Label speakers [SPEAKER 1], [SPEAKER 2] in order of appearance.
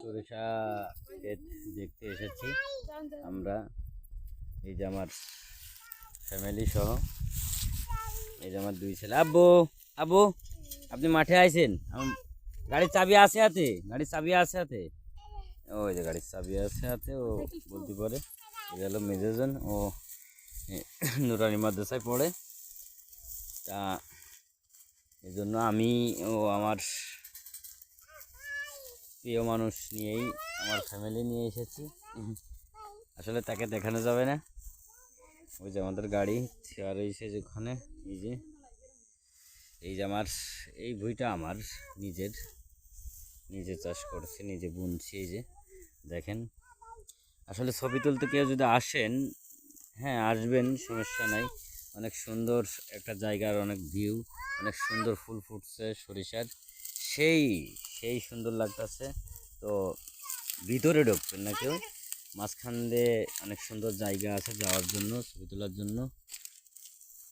[SPEAKER 1] সরিষা ক্ষেত দেখতে এসেছি আমরা। এই যে আমার ফ্যামিলি সহ, এই যে আমার দুই ছেলে। আব্বু, আব্বু আপনি মাঠে আইছেন? আমার গাড়ির চাবি আছে হাতে, গাড়ির চাবি আছে হাতে। ওই যে গাড়ির চাবি আছে হাতে, ও বলতে পারে। এই হলো মেজেজন, ও নুরানি মাদ্রাসায় পড়ে। তা এই জন্য আমি ও আমার প্রিয় মানুষ নিয়েই, আমার ফ্যামিলি নিয়ে এসেছি। আসলে তাকে দেখানো যাবে না। ওই যে আমাদের গাড়ি ছেড়ে রয়েছে যেখানে। এই যে এই যে আমার এই ভুঁইটা আমার নিজের, নিজে চাষ করছি, নিজে বুনছি। এই যে দেখেন, আসলে ছবি তুলতে কেউ যদি আসেন, হ্যাঁ আসবেন, সমস্যা নাই। অনেক সুন্দর একটা জায়গার, অনেক ভিউ, অনেক সুন্দর ফুল ফুটছে সরিষার, সেই সেই সুন্দর লাগতেছে। তো ভিতরে ঢুকবেন না কেউ, মাঝখান দিয়ে অনেক সুন্দর জায়গা আছে যাওয়ার জন্য, ছবি তোলার জন্য।